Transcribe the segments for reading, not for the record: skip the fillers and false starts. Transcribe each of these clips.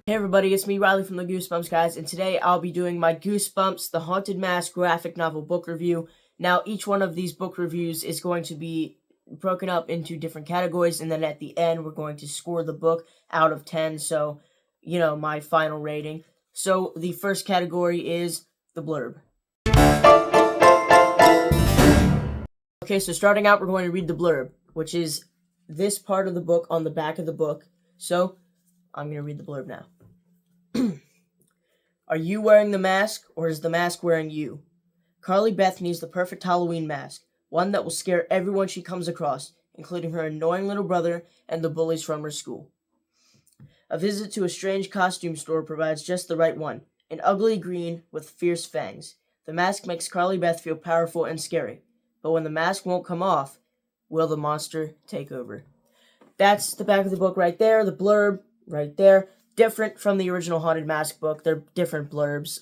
Hey everybody, it's me, Riley from the Goosebumps guys, and today I'll be doing my Goosebumps, the Haunted Mask graphic novel book review. Now, each one of these book reviews is going to be broken up into different categories, and then at the end, we're going to score the book out of 10, so, my final rating. So, the first category is the blurb. Okay, so starting out, we're going to read the blurb, which is this part of the book on the back of the book. So, I'm going to read the blurb now. Are you wearing the mask, or is the mask wearing you? Carly Beth needs the perfect Halloween mask, one that will scare everyone she comes across, including her annoying little brother and the bullies from her school. A visit to a strange costume store provides just the right one, an ugly green with fierce fangs. The mask makes Carly Beth feel powerful and scary, but when the mask won't come off, will the monster take over? That's the back of the book right there, the blurb right there. Different from the original Haunted Mask book. They're different blurbs.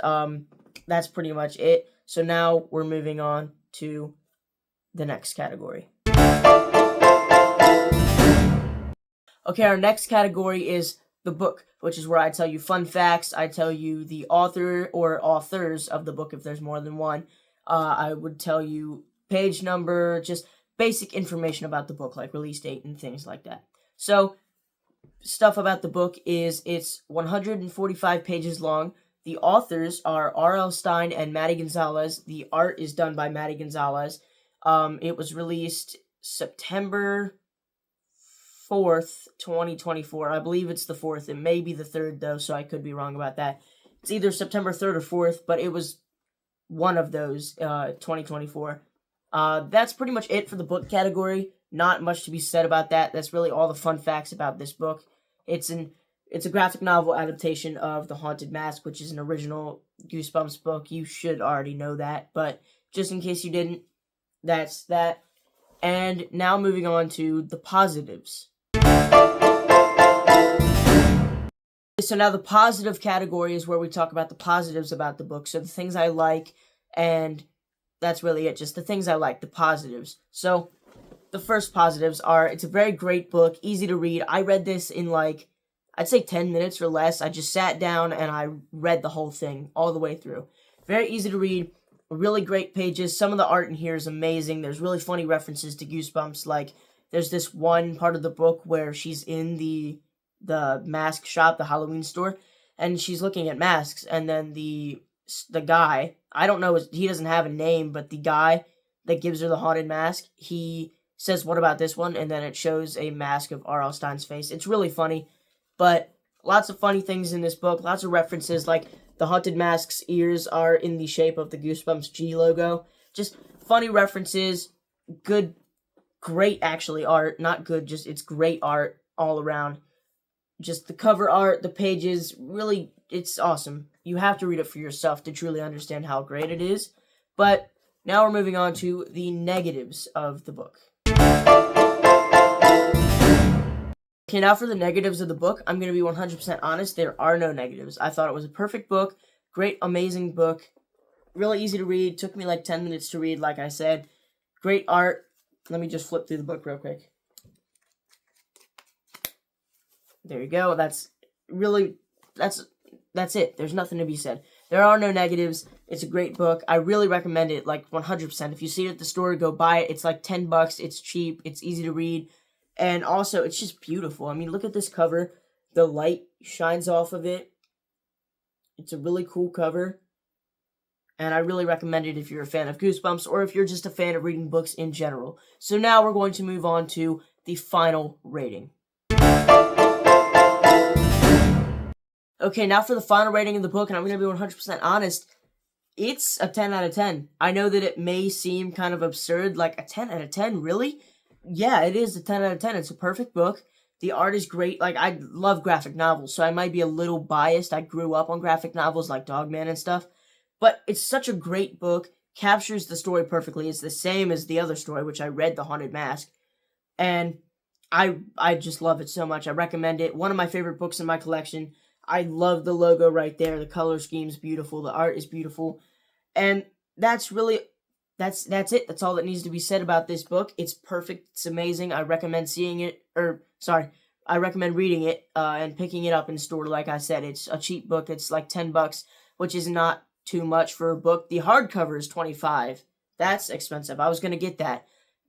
That's pretty much it. So now we're moving on to the next category. Okay, our next category is the book, which is where I tell you fun facts. I tell you the author or authors of the book if there's more than one. I would tell you page number, just basic information about the book, like release date and things like that. So, stuff about the book is it's 145 pages long. The authors are R.L. Stine and Maddie Gonzalez. The art is done by Maddie Gonzalez. It was released September 4th, 2024. I believe it's the 4th. It may be the 3rd, though, so I could be wrong about that. It's either September 3rd or 4th, but it was one of those, 2024. That's pretty much it for the book category. Not much to be said about that. That's really all the fun facts about this book. It's a graphic novel adaptation of The Haunted Mask, which is an original Goosebumps book. You should already know that, but just in case you didn't, that's that. And now moving on to the positives. So now the positive category is where we talk about the positives about the book. So the things I like, and that's really it. Just the things I like, the positives. So the first positives are it's a very great book, easy to read. I read this in I'd say 10 minutes or less. I just sat down and I read the whole thing all the way through. Very easy to read, really great pages. Some of the art in here is amazing. There's really funny references to Goosebumps. Like there's this one part of the book where she's in the mask shop, the Halloween store, and she's looking at masks, and then the guy, I don't know, he doesn't have a name, but the guy that gives her the haunted mask, he says, "What about this one?" And then it shows a mask of R.L. Stine's face. It's really funny, but lots of funny things in this book. Lots of references, like the haunted mask's ears are in the shape of the Goosebumps G logo. Just funny references. Good, great, actually, art. Not good, just it's great art all around. Just the cover art, the pages, really, it's awesome. You have to read it for yourself to truly understand how great it is. But now we're moving on to the negatives of the book. Okay, now for the negatives of the book, I'm going to be 100% honest. There are no negatives. I thought it was a perfect book. Great, amazing book. Really easy to read. Took me 10 minutes to read, like I said. Great art. Let me just flip through the book real quick. There you go. That's it. There's nothing to be said. There are no negatives. It's a great book. I really recommend it, 100%. If you see it at the store, go buy it. It's $10. It's cheap. It's easy to read. And also, it's just beautiful. I mean, look at this cover. The light shines off of it. It's a really cool cover. And I really recommend it if you're a fan of Goosebumps or if you're just a fan of reading books in general. So now we're going to move on to the final rating. Okay, now for the final rating of the book, and I'm going to be 100% honest, it's a 10 out of 10. I know that it may seem kind of absurd, like a 10 out of 10, really? Yeah, it is a 10 out of 10. It's a perfect book. The art is great. I love graphic novels, so I might be a little biased. I grew up on graphic novels like Dogman and stuff. But it's such a great book, captures the story perfectly. It's the same as the other story, which I read, The Haunted Mask. And I just love it so much. I recommend it. One of my favorite books in my collection. I love the logo right there. The color scheme's beautiful. The art is beautiful. And that's really, that's it. That's all that needs to be said about this book. It's perfect. It's amazing. I recommend seeing it, I recommend reading it and picking it up in store. Like I said, it's a cheap book. It's like $10, which is not too much for a book. The hardcover is $25. That's expensive. I was gonna get that,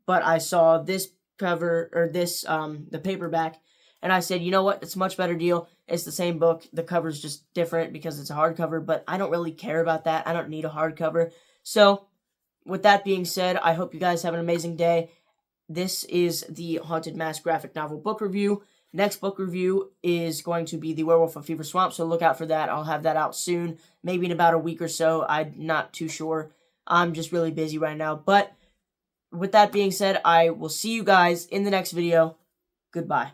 but I saw this cover, or this the paperback, and I said, you know what? It's a much better deal. It's the same book. The cover's just different because it's a hardcover, but I don't really care about that. I don't need a hardcover. So, with that being said, I hope you guys have an amazing day. This is the Haunted Mask graphic novel book review. Next book review is going to be The Werewolf of Fever Swamp, so look out for that. I'll have that out soon, maybe in about a week or so. I'm not too sure. I'm just really busy right now. But with that being said, I will see you guys in the next video. Goodbye.